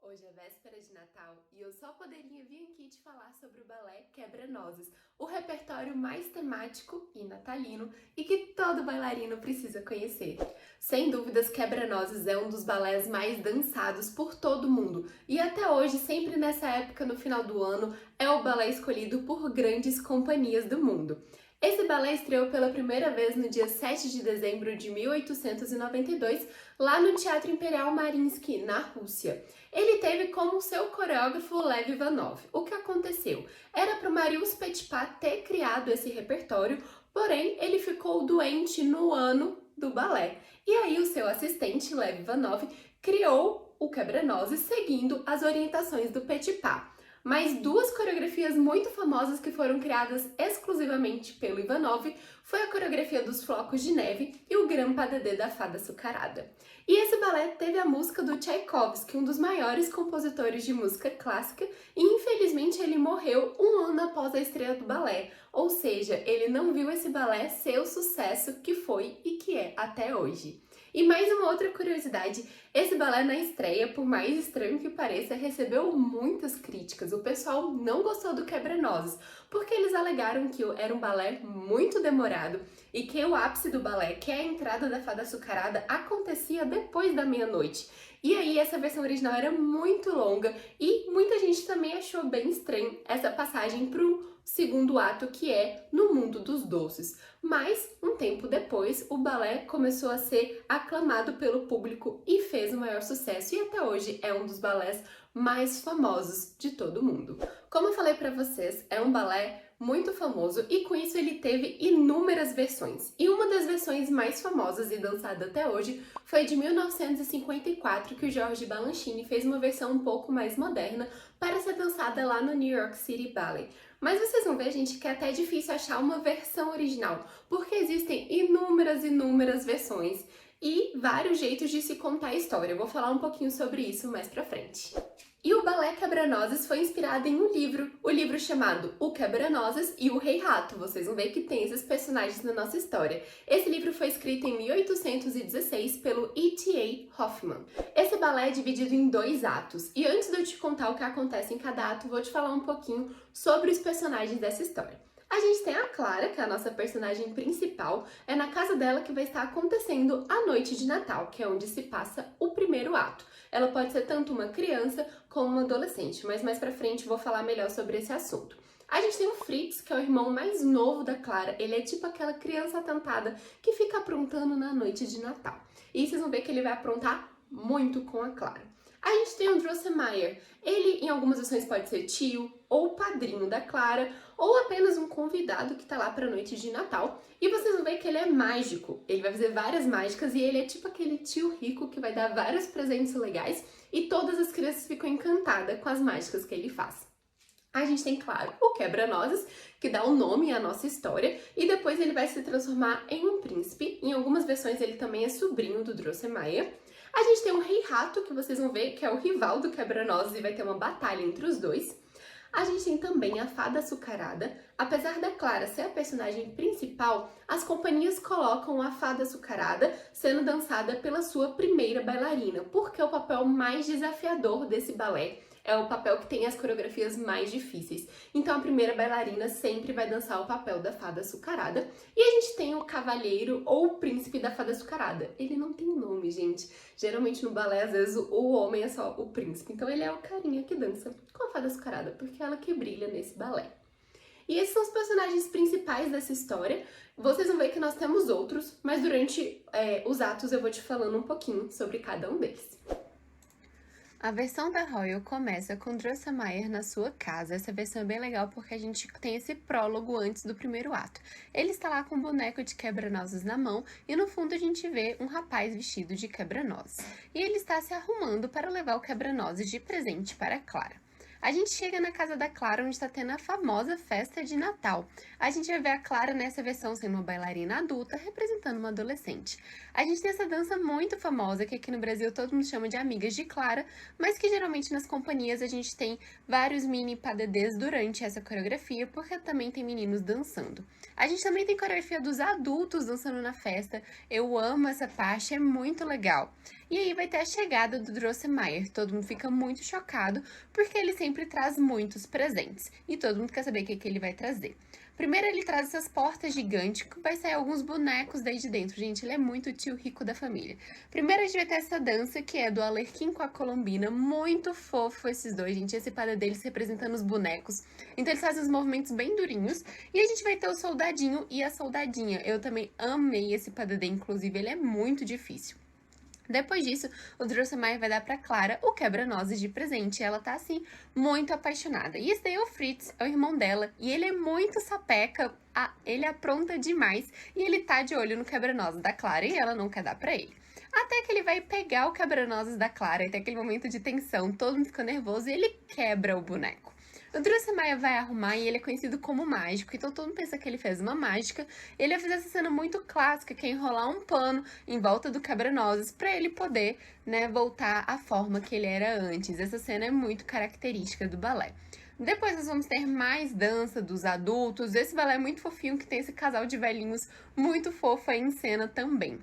Hoje é véspera de Natal e eu só poderia vir aqui te falar sobre o balé Quebra-Nozes, o repertório mais temático e natalino e que todo bailarino precisa conhecer. Sem dúvidas, Quebra-Nozes é um dos balés mais dançados por todo mundo e até hoje, sempre nessa época no final do ano, é o balé escolhido por grandes companhias do mundo. Esse balé estreou pela primeira vez no dia 7 de dezembro de 1892, lá no Teatro Imperial Mariinsky, na Rússia. Ele teve como seu coreógrafo Lev Ivanov. O que aconteceu? Era para o Marius Petipa ter criado esse repertório, porém ele ficou doente no ano do balé. E aí o seu assistente, Lev Ivanov, criou o Quebra-Nozes seguindo as orientações do Petipa. Mas duas coreografias muito famosas que foram criadas exclusivamente pelo Ivanov foi a coreografia dos Flocos de Neve e o Grand Pas de Deux da Fada Açucarada. E esse balé teve a música do Tchaikovsky, um dos maiores compositores de música clássica, e infelizmente ele morreu um ano após a estreia do balé, ou seja, ele não viu esse balé ser o sucesso que foi e que é até hoje. E mais uma outra curiosidade, esse balé na estreia, por mais estranho que pareça, recebeu muitas críticas. O pessoal não gostou do Quebra-Nozes, porque eles alegaram que era um balé muito demorado e que o ápice do balé, que é a entrada da Fada Açucarada, acontecia depois da meia-noite. E aí essa versão original era muito longa e muita gente também achou bem estranho essa passagem para o segundo ato, que é no mundo dos doces. Mas, um tempo depois, o balé começou a ser aclamado pelo público e fez o maior sucesso, e até hoje é um dos balés mais famosos de todo o mundo. Como eu falei para vocês, é um balé muito famoso e com isso ele teve inúmeras versões. E uma das versões mais famosas e dançada até hoje foi de 1954, que o George Balanchine fez uma versão um pouco mais moderna para ser dançada lá no New York City Ballet. Mas vocês vão ver, gente, que é até difícil achar uma versão original, porque existem inúmeras versões e vários jeitos de se contar a história. Eu vou falar um pouquinho sobre isso mais pra frente. E o balé Quebra-Nozes foi inspirado em um livro, o livro chamado O Quebra-Nozes e o Rei Rato. Vocês vão ver que tem esses personagens na nossa história. Esse livro foi escrito em 1816 pelo E.T.A. Hoffman. Esse balé é dividido em 2 atos, e antes de eu te contar o que acontece em cada ato, vou te falar um pouquinho sobre os personagens dessa história. A gente tem a Clara, que é a nossa personagem principal, é na casa dela que vai estar acontecendo a noite de Natal, que é onde se passa o primeiro ato. Ela pode ser tanto uma criança como uma adolescente, mas mais pra frente vou falar melhor sobre esse assunto. A gente tem o Fritz, que é o irmão mais novo da Clara. Ele é tipo aquela criança atentada que fica aprontando na noite de Natal. E vocês vão ver que ele vai aprontar muito com a Clara. A gente tem o Drosselmeyer. Ele, em algumas versões, pode ser tio ou padrinho da Clara, ou apenas um convidado que tá lá pra noite de Natal. E vocês vão ver que ele é mágico. Ele vai fazer várias mágicas e ele é tipo aquele tio rico que vai dar vários presentes legais e todas as crianças ficam encantadas com as mágicas que ele faz. A gente tem, claro, o Quebra-Nozes, que dá o nome à nossa história, e depois ele vai se transformar em um príncipe. Em algumas versões ele também é sobrinho do Drosselmeyer. A gente tem o Rei Rato, que vocês vão ver que é o rival do Quebra-Nozes e vai ter uma batalha entre os dois. A gente tem também a Fada Açucarada. Apesar da Clara ser a personagem principal, as companhias colocam a Fada Açucarada sendo dançada pela sua primeira bailarina, porque é o papel mais desafiador desse balé. É o papel que tem as coreografias mais difíceis. Então a primeira bailarina sempre vai dançar o papel da Fada Açucarada. E a gente tem o cavalheiro ou o príncipe da Fada Açucarada. Ele não tem nome, gente. Geralmente no balé, às vezes, o homem é só o príncipe. Então ele é o carinha que dança com a Fada Açucarada, porque é ela que brilha nesse balé. E esses são os personagens principais dessa história. Vocês vão ver que nós temos outros, mas durante os atos eu vou te falando um pouquinho sobre cada um deles. A versão da Royal começa com Drosselmeyer na sua casa. Essa versão é bem legal porque a gente tem esse prólogo antes do primeiro ato. Ele está lá com um boneco de quebra-nozes na mão e no fundo a gente vê um rapaz vestido de quebra-nozes. E ele está se arrumando para levar o quebra-nozes de presente para Clara. A gente chega na casa da Clara, onde está tendo a famosa festa de Natal. A gente vai ver a Clara nessa versão sendo uma bailarina adulta, representando uma adolescente. A gente tem essa dança muito famosa, que aqui no Brasil todo mundo chama de Amigas de Clara, mas que geralmente nas companhias a gente tem vários mini pas de deux durante essa coreografia, porque também tem meninos dançando. A gente também tem coreografia dos adultos dançando na festa. Eu amo essa parte, é muito legal. E aí vai ter a chegada do Drosselmeyer. Todo mundo fica muito chocado, porque ele sempre traz muitos presentes. E todo mundo quer saber o que ele vai trazer. Primeiro ele traz essas portas gigantes, que vai sair alguns bonecos daí de dentro. Gente, ele é muito tio rico da família. Primeiro a gente vai ter essa dança, que é do Alerquim com a Colombina. Muito fofo esses dois, gente. Esse padrão deles representando os bonecos. Então eles fazem os movimentos bem durinhos. E a gente vai ter o soldadinho e a soldadinha. Eu também amei esse padedê, inclusive ele é muito difícil. Depois disso, o Drosselmeyer vai dar pra Clara o quebra-nozes de presente. E ela tá, assim, muito apaixonada. E esse daí é o Fritz, é o irmão dela. E ele é muito sapeca, ele apronta demais. E ele tá de olho no quebra-nozes da Clara e ela não quer dar pra ele. Até que ele vai pegar o quebra-nozes da Clara e tem aquele momento de tensão, todo mundo fica nervoso e ele quebra o boneco. O Drosselmeyer vai arrumar e ele é conhecido como mágico, então todo mundo pensa que ele fez uma mágica. Ele vai fazer essa cena muito clássica, que é enrolar um pano em volta do quebra-nozes para ele poder, né, voltar à forma que ele era antes. Essa cena é muito característica do balé. Depois nós vamos ter mais dança dos adultos. Esse balé é muito fofinho, que tem esse casal de velhinhos muito fofo aí em cena também.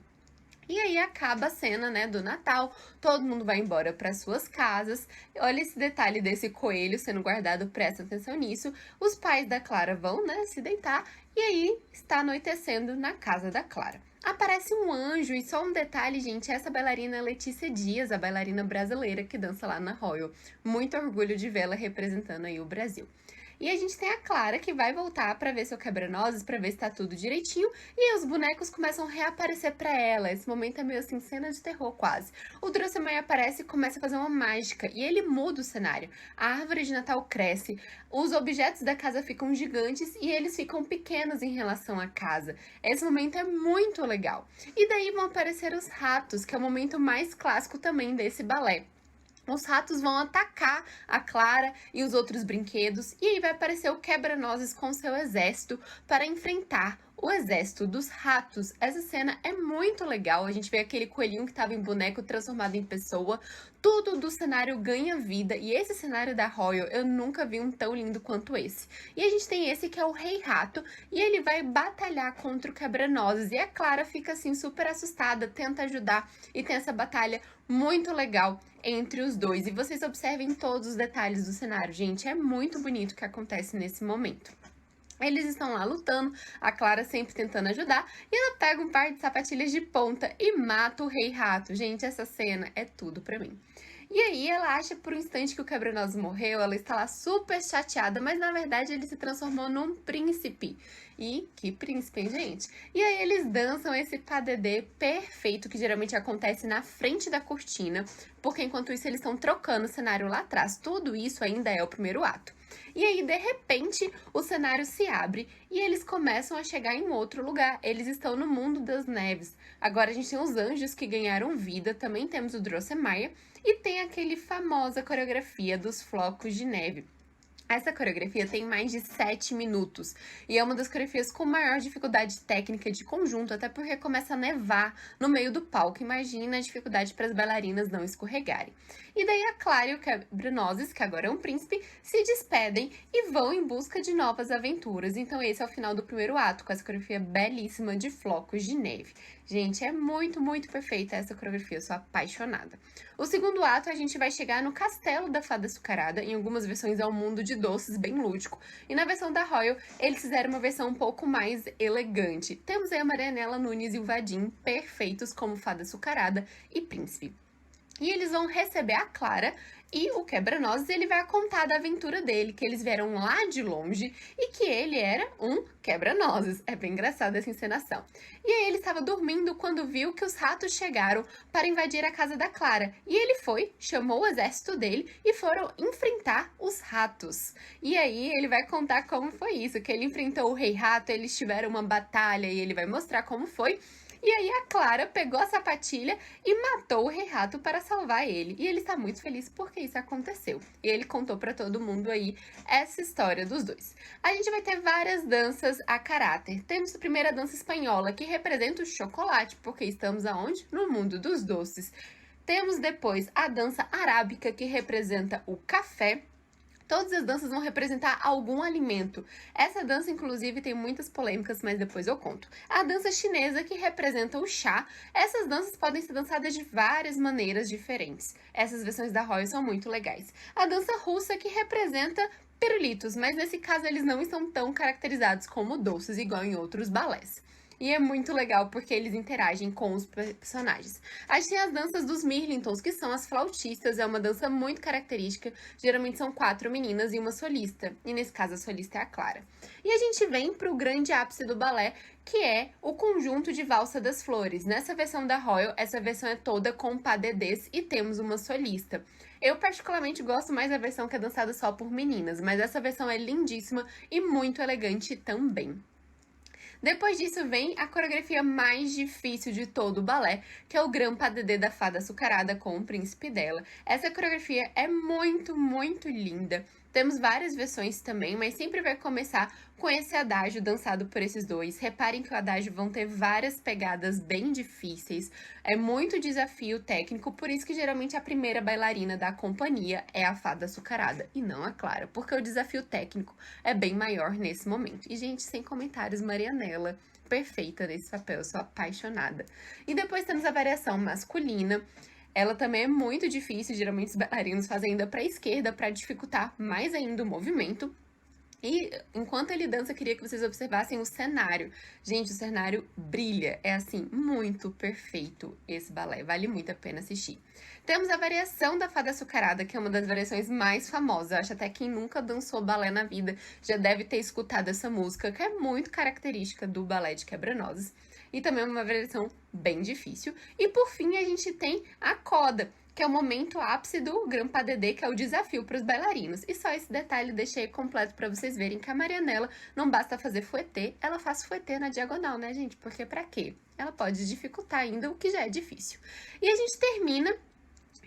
E aí acaba a cena, né, do Natal, todo mundo vai embora para suas casas. Olha esse detalhe desse coelho sendo guardado, presta atenção nisso. Os pais da Clara vão, né, se deitar e aí está anoitecendo na casa da Clara. Aparece um anjo e só um detalhe, gente, essa bailarina é Letícia Dias, a bailarina brasileira que dança lá na Royal. Muito orgulho de vê-la representando aí o Brasil. E a gente tem a Clara, que vai voltar para ver seu quebra-nozes, para ver se tá tudo direitinho, e aí os bonecos começam a reaparecer para ela. Esse momento é meio assim, cena de terror quase. O Drosselmeyer aparece e começa a fazer uma mágica, e ele muda o cenário. A árvore de Natal cresce, os objetos da casa ficam gigantes e eles ficam pequenos em relação à casa. Esse momento é muito legal. E daí vão aparecer os ratos, que é o momento mais clássico também desse balé. Os ratos vão atacar a Clara e os outros brinquedos, e aí vai aparecer o quebra-nozes com seu exército para enfrentar o exército dos ratos. Essa cena é muito legal, a gente vê aquele coelhinho que estava em boneco transformado em pessoa, tudo do cenário ganha vida, e esse cenário da Royal eu nunca vi um tão lindo quanto esse. E a gente tem esse que é o Rei Rato, e ele vai batalhar contra o quebra-nozes, e a Clara fica assim super assustada, tenta ajudar, e tem essa batalha muito legal entre os dois. E vocês observem todos os detalhes do cenário, gente, é muito bonito o que acontece nesse momento. Eles estão lá lutando, a Clara sempre tentando ajudar, e ela pega um par de sapatilhas de ponta e mata o Rei Rato. Gente, essa cena é tudo pra mim. E aí ela acha por um instante que o quebra-nozes morreu, ela está lá super chateada, mas na verdade ele se transformou num príncipe. E que príncipe, hein, gente? E aí eles dançam esse padedê perfeito, que geralmente acontece na frente da cortina, porque enquanto isso eles estão trocando o cenário lá atrás. Tudo isso ainda é o primeiro ato. E aí, de repente, o cenário se abre e eles começam a chegar em outro lugar. Eles estão no mundo das neves. Agora a gente tem os anjos que ganharam vida, também temos o Drosselmeyer e tem aquele famosa coreografia dos flocos de neve. Essa coreografia tem mais de 7 minutos e é uma das coreografias com maior dificuldade técnica de conjunto, até porque começa a nevar no meio do palco. Imagina a dificuldade para as bailarinas não escorregarem. E daí a Clara e o quebra-nozes, que agora é um príncipe, se despedem e vão em busca de novas aventuras. Então esse é o final do primeiro ato, com essa coreografia belíssima de flocos de neve. Gente, é muito, muito perfeita essa coreografia, eu sou apaixonada. O segundo ato, a gente vai chegar no Castelo da Fada Açucarada, em algumas versões é um mundo de doces bem lúdico, e na versão da Royal, eles fizeram uma versão um pouco mais elegante. Temos aí a Marianela Nunes e o Vadim, perfeitos como Fada Açucarada e Príncipe. E eles vão receber a Clara e o quebra-nozes, ele vai contar da aventura dele, que eles vieram lá de longe e que ele era um quebra-nozes. É bem engraçada essa encenação. E aí ele estava dormindo quando viu que os ratos chegaram para invadir a casa da Clara. E ele foi, chamou o exército dele e foram enfrentar os ratos. E aí ele vai contar como foi isso, que ele enfrentou o Rei Rato, eles tiveram uma batalha e ele vai mostrar como foi. E aí a Clara pegou a sapatilha e matou o Rei Rato para salvar ele. E ele está muito feliz porque isso aconteceu. E ele contou para todo mundo aí essa história dos dois. A gente vai ter várias danças a caráter. Temos a primeira dança espanhola, que representa o chocolate, porque estamos aonde? No mundo dos doces. Temos depois a dança arábica, que representa o café. Todas as danças vão representar algum alimento. Essa dança, inclusive, tem muitas polêmicas, mas depois eu conto. A dança chinesa, que representa o chá. Essas danças podem ser dançadas de várias maneiras diferentes. Essas versões da Royal são muito legais. A dança russa, que representa pirulitos, mas nesse caso eles não estão tão caracterizados como doces, igual em outros balés. E é muito legal porque eles interagem com os personagens. A gente tem as danças dos Mirlintons, que são as flautistas. É uma dança muito característica. Geralmente são 4 meninas e uma solista. E nesse caso a solista é a Clara. E a gente vem para o grande ápice do balé, que é o conjunto de Valsa das Flores. Nessa versão da Royal, essa versão é toda com padedês e temos uma solista. Eu particularmente gosto mais da versão que é dançada só por meninas, mas essa versão é lindíssima e muito elegante também. Depois disso vem a coreografia mais difícil de todo o balé, que é o Grand Pas de Deux da Fada Açucarada com o príncipe dela. Essa coreografia é muito, muito linda. Temos várias versões também, mas sempre vai começar com esse adágio dançado por esses dois. Reparem que o adágio vão ter várias pegadas bem difíceis. É muito desafio técnico, por isso que geralmente a primeira bailarina da companhia é a Fada Açucarada e não a Clara, porque o desafio técnico é bem maior nesse momento. E, gente, sem comentários, Marianela, perfeita nesse papel, eu sou apaixonada. E depois temos a variação masculina. Ela também é muito difícil, geralmente os bailarinos fazem ainda para a esquerda para dificultar mais ainda o movimento. E enquanto ele dança, eu queria que vocês observassem o cenário. Gente, o cenário brilha, é assim, muito perfeito esse balé, vale muito a pena assistir. Temos a variação da Fada Açucarada, que é uma das variações mais famosas. Eu acho até quem nunca dançou balé na vida já deve ter escutado essa música, que é muito característica do balé de Quebra-Nozes. E também é uma variação bem difícil. E por fim, a gente tem a coda, que é o momento ápice do Grand Pas de Deux, que é o desafio para os bailarinos. E só esse detalhe deixei completo para vocês verem que a Marianela não basta fazer fouetté, ela faz fouetté na diagonal, né, gente? Porque pra quê? Ela pode dificultar ainda o que já é difícil. E a gente termina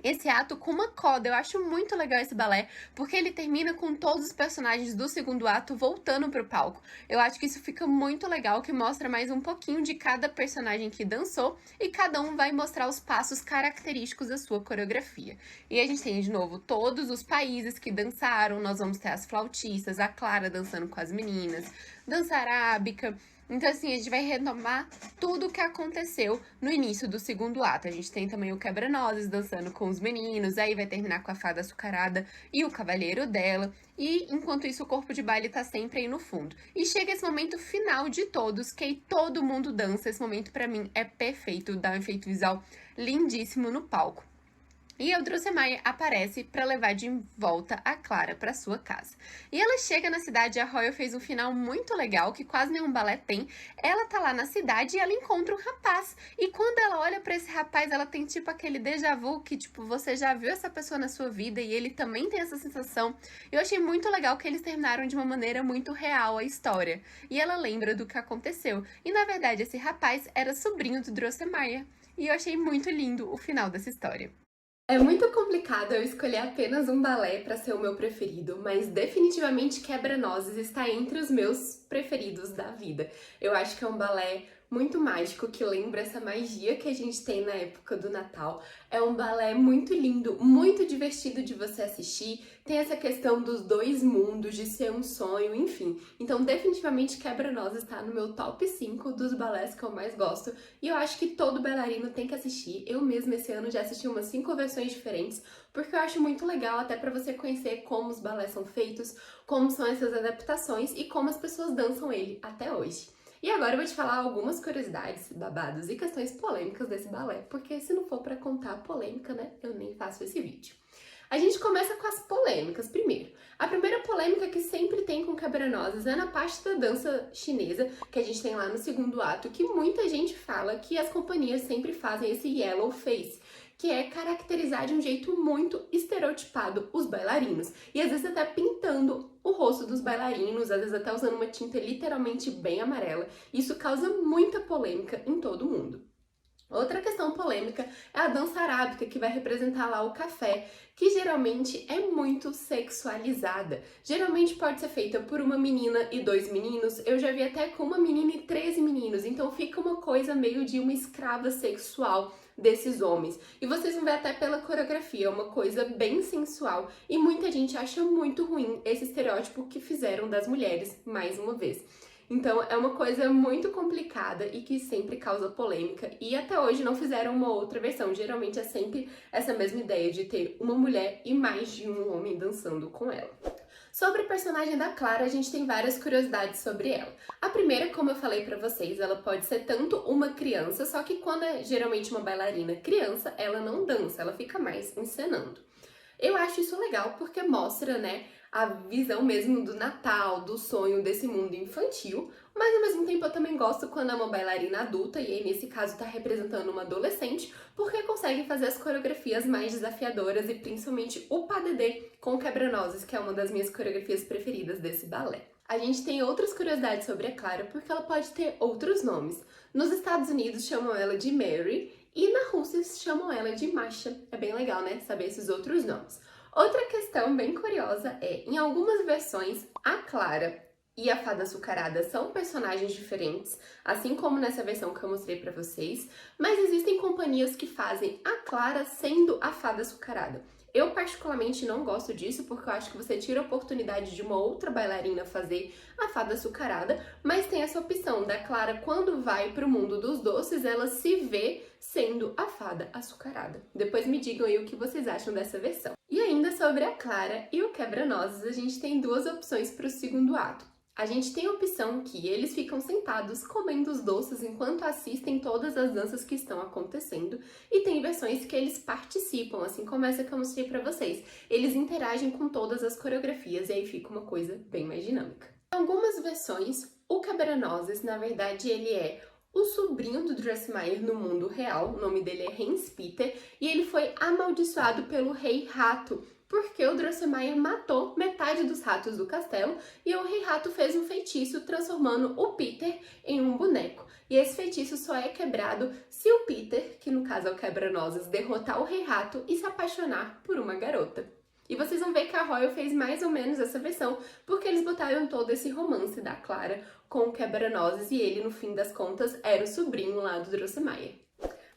esse ato com uma coda. Eu acho muito legal esse balé, porque ele termina com todos os personagens do segundo ato voltando pro palco. Eu acho que isso fica muito legal, que mostra mais um pouquinho de cada personagem que dançou, e cada um vai mostrar os passos característicos da sua coreografia. E a gente tem, de novo, todos os países que dançaram. Nós vamos ter as flautistas, a Clara dançando com as meninas, dança arábica. Então, assim, a gente vai retomar tudo o que aconteceu no início do segundo ato. A gente tem também o Quebra-Nozes dançando com os meninos, aí vai terminar com a Fada Açucarada e o cavalheiro dela. E, enquanto isso, o corpo de baile tá sempre aí no fundo. E chega esse momento final de todos, que aí todo mundo dança. Esse momento, pra mim, é perfeito, dá um efeito visual lindíssimo no palco. E a Drosselmayer aparece para levar de volta a Clara para sua casa. E ela chega na cidade, a Royal fez um final muito legal, que quase nenhum balé tem. Ela tá lá na cidade e ela encontra um rapaz. E quando ela olha para esse rapaz, ela tem tipo aquele déjà vu, que tipo, você já viu essa pessoa na sua vida e ele também tem essa sensação. Eu achei muito legal que eles terminaram de uma maneira muito real a história. E ela lembra do que aconteceu. E na verdade, esse rapaz era sobrinho do Drosselmayer. E eu achei muito lindo o final dessa história. É muito complicado eu escolher apenas um balé para ser o meu preferido, mas definitivamente Quebra-Nozes está entre os meus preferidos da vida. Eu acho que é um balé muito mágico, que lembra essa magia que a gente tem na época do Natal. É um balé muito lindo, muito divertido de você assistir. Tem essa questão dos dois mundos, de ser um sonho, enfim. Então, definitivamente, Quebra-Nozes está no meu top 5 dos balés que eu mais gosto. E eu acho que todo bailarino tem que assistir. Eu mesma, esse ano, já assisti umas 5 versões diferentes, porque eu acho muito legal até para você conhecer como os balés são feitos, como são essas adaptações e como as pessoas dançam ele até hoje. E agora eu vou te falar algumas curiosidades, babados e questões polêmicas desse balé, porque se não for pra contar a polêmica, né, eu nem faço esse vídeo. A gente começa com as polêmicas primeiro. A primeira polêmica que sempre tem com Quebra-Nozes é na parte da dança chinesa, que a gente tem lá no segundo ato, que muita gente fala que as companhias sempre fazem esse yellow face, que é caracterizar de um jeito muito estereotipado os bailarinos. E às vezes até pintando o rosto dos bailarinos, às vezes até usando uma tinta literalmente bem amarela. Isso causa muita polêmica em todo o mundo. Outra questão polêmica é a dança arábica, que vai representar lá o café, que geralmente é muito sexualizada. Geralmente pode ser feita por uma menina e 2 meninos. Eu já vi até com uma menina e 13 meninos. Então fica uma coisa meio de uma escrava sexual desses homens. E vocês vão ver até pela coreografia, é uma coisa bem sensual. E muita gente acha muito ruim esse estereótipo que fizeram das mulheres, mais uma vez. Então é uma coisa muito complicada e que sempre causa polêmica. E até hoje não fizeram uma outra versão. Geralmente é sempre essa mesma ideia de ter uma mulher e mais de um homem dançando com ela. Sobre a personagem da Clara, a gente tem várias curiosidades sobre ela. A primeira, como eu falei pra vocês, ela pode ser tanto uma criança, só que quando é geralmente uma bailarina criança, ela não dança, ela fica mais encenando. Eu acho isso legal porque mostra, né, a visão mesmo do Natal, do sonho desse mundo infantil, mas ao mesmo tempo eu também gosto quando é uma bailarina adulta, e aí nesse caso tá representando uma adolescente, porque consegue fazer as coreografias mais desafiadoras e principalmente o pas de deux com quebra-nozes, que é uma das minhas coreografias preferidas desse balé. A gente tem outras curiosidades sobre a Clara porque ela pode ter outros nomes. Nos Estados Unidos chamam ela de Mary, e na Rússia chamam ela de Masha. É bem legal, né, saber esses outros nomes. Outra questão bem curiosa é, em algumas versões, a Clara e a Fada Açucarada são personagens diferentes, assim como nessa versão que eu mostrei pra vocês, mas existem companhias que fazem a Clara sendo a Fada Açucarada. Eu particularmente não gosto disso porque eu acho que você tira a oportunidade de uma outra bailarina fazer a Fada Açucarada, mas tem essa opção da Clara, quando vai pro mundo dos doces, ela se vê sendo a Fada Açucarada. Depois me digam aí o que vocês acham dessa versão. E ainda sobre a Clara e o quebra-nozes, a gente tem duas opções para o segundo ato. A gente tem a opção que eles ficam sentados comendo os doces enquanto assistem todas as danças que estão acontecendo, e tem versões que eles participam, assim como essa que eu mostrei pra vocês. Eles interagem com todas as coreografias e aí fica uma coisa bem mais dinâmica. Em algumas versões, o quebra-nozes, na verdade, ele é o sobrinho do Drosselmeyer no mundo real, o nome dele é Hans Peter, e ele foi amaldiçoado pelo Rei Rato, porque o Drosselmeyer matou metade dos ratos do castelo e o Rei Rato fez um feitiço transformando o Peter em um boneco. E esse feitiço só é quebrado se o Peter, que no caso é o quebra-nozes, derrotar o Rei Rato e se apaixonar por uma garota. E vocês vão ver que a Royal fez mais ou menos essa versão, porque eles botaram todo esse romance da Clara com o quebra-nozes e ele, no fim das contas, era o sobrinho lá do Drosselmeyer.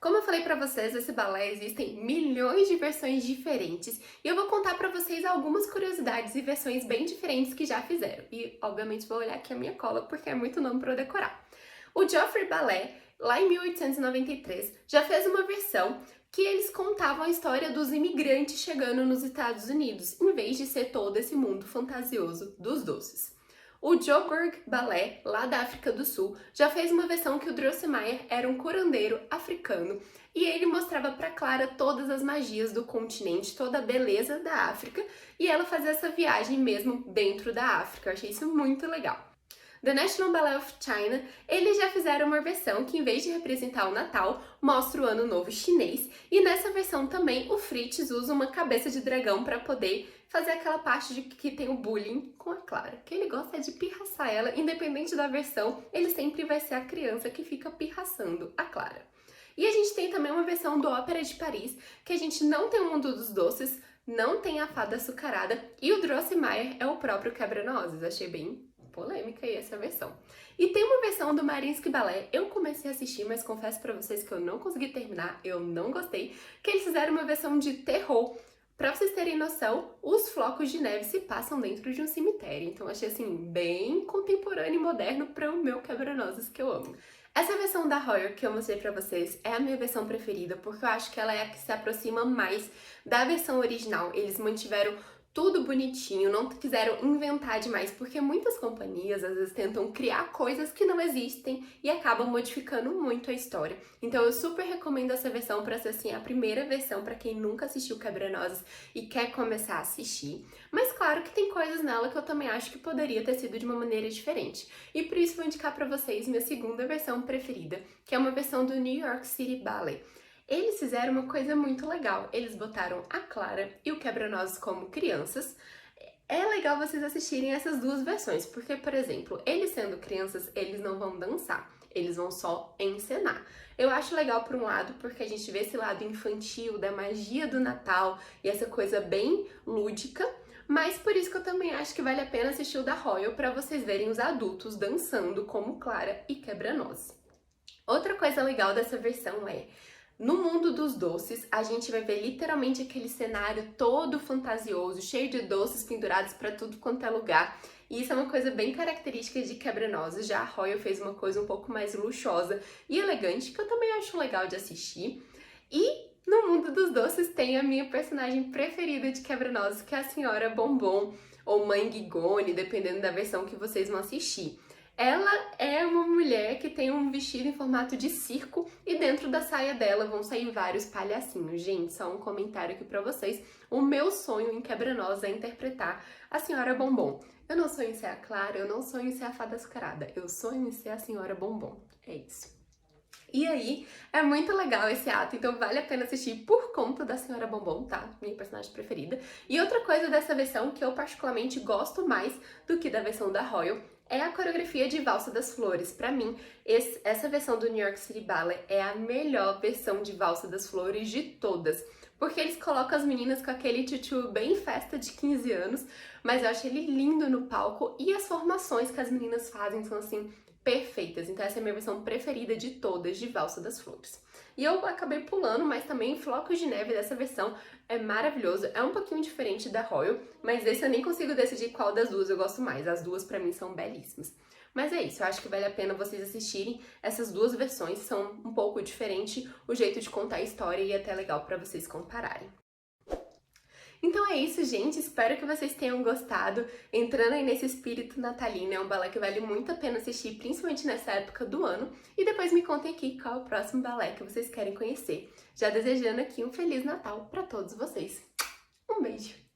Como eu falei pra vocês, esse balé existem milhões de versões diferentes e eu vou contar pra vocês algumas curiosidades e versões bem diferentes que já fizeram. E, obviamente, vou olhar aqui a minha cola porque é muito nome pra eu decorar. O Joffrey Ballet, lá em 1893, já fez uma versão que eles contavam a história dos imigrantes chegando nos Estados Unidos, em vez de ser todo esse mundo fantasioso dos doces. O Joburg Ballet, lá da África do Sul, já fez uma versão que o Drosselmeyer era um curandeiro africano e ele mostrava para Clara todas as magias do continente, toda a beleza da África, e ela fazia essa viagem mesmo dentro da África. Eu achei isso muito legal. The National Ballet of China, eles já fizeram uma versão que, em vez de representar o Natal, mostra o Ano Novo Chinês, e nessa versão também o Fritz usa uma cabeça de dragão para poder fazer aquela parte de que tem o bullying com a Clara, que ele gosta de pirraçar ela, independente da versão, ele sempre vai ser a criança que fica pirraçando a Clara. E a gente tem também uma versão do Ópera de Paris, que a gente não tem o Mundo dos Doces, não tem a Fada Açucarada, e o Drosselmeyer é o próprio quebra-nozes. Achei bem polêmica aí essa versão. E tem uma versão do Mariinsky Ballet, eu comecei a assistir, mas confesso pra vocês que eu não consegui terminar, eu não gostei, que eles fizeram uma versão de terror. Pra vocês terem noção, os flocos de neve se passam dentro de um cemitério, então achei assim, bem contemporâneo e moderno para o meu quebra-nozes que eu amo. Essa versão da Royal que eu mostrei pra vocês é a minha versão preferida, porque eu acho que ela é a que se aproxima mais da versão original. Eles mantiveram tudo bonitinho, não quiseram inventar demais, porque muitas companhias às vezes tentam criar coisas que não existem e acabam modificando muito a história. Então eu super recomendo essa versão para ser assim a primeira versão para quem nunca assistiu Quebra-Nozes e quer começar a assistir. Mas claro que tem coisas nela que eu também acho que poderia ter sido de uma maneira diferente. E por isso vou indicar para vocês minha segunda versão preferida, que é uma versão do New York City Ballet. Eles fizeram uma coisa muito legal, eles botaram a Clara e o Quebra-Nozes como crianças. É legal vocês assistirem essas duas versões, porque, por exemplo, eles sendo crianças, eles não vão dançar. eles vão só encenar. Eu acho legal por um lado, porque a gente vê esse lado infantil da magia do Natal e essa coisa bem lúdica, mas por isso que eu também acho que vale a pena assistir o da Royal para vocês verem os adultos dançando como Clara e Quebra-Nozes. Outra coisa legal dessa versão é, no mundo dos doces, a gente vai ver literalmente aquele cenário todo fantasioso, cheio de doces pendurados para tudo quanto é lugar. E isso é uma coisa bem característica de Quebra-Nozes. Já a Royal fez uma coisa um pouco mais luxuosa e elegante, que eu também acho legal de assistir. E no mundo dos doces tem a minha personagem preferida de Quebra-Nozes, que é a Senhora Bombom, ou Mãe Gigone, dependendo da versão que vocês vão assistir. Ela é uma mulher que tem um vestido em formato de circo e dentro da saia dela vão sair vários palhacinhos. Gente, só um comentário aqui pra vocês. O meu sonho em Quebra-Nozes é interpretar a Senhora Bombom. Eu não sonho em ser a Clara, eu não sonho em ser a Fada Açucarada. Eu sonho em ser a Senhora Bombom. É isso. E aí, é muito legal esse ato, então vale a pena assistir por conta da Senhora Bombom, tá? Minha personagem preferida. E outra coisa dessa versão que eu particularmente gosto mais do que da versão da Royal é a coreografia de Valsa das Flores. Pra mim, essa versão do New York City Ballet é a melhor versão de Valsa das Flores de todas. Porque eles colocam as meninas com aquele tchutchu bem festa de 15 anos, mas eu acho ele lindo no palco e as formações que as meninas fazem são assim perfeitas. Então essa é a minha versão preferida de todas de Valsa das Flores. E eu acabei pulando, mas também Flocos de Neve dessa versão é maravilhoso. É um pouquinho diferente da Royal, mas desse eu nem consigo decidir qual das duas eu gosto mais. As duas pra mim são belíssimas. Mas é isso, eu acho que vale a pena vocês assistirem essas duas versões, são um pouco diferente o jeito de contar a história e é até legal pra vocês compararem. Então é isso, gente. Espero que vocês tenham gostado. Entrando aí nesse espírito natalino, é um balé que vale muito a pena assistir, principalmente nessa época do ano. E depois me contem aqui qual é o próximo balé que vocês querem conhecer. Já desejando aqui um Feliz Natal para todos vocês. Um beijo!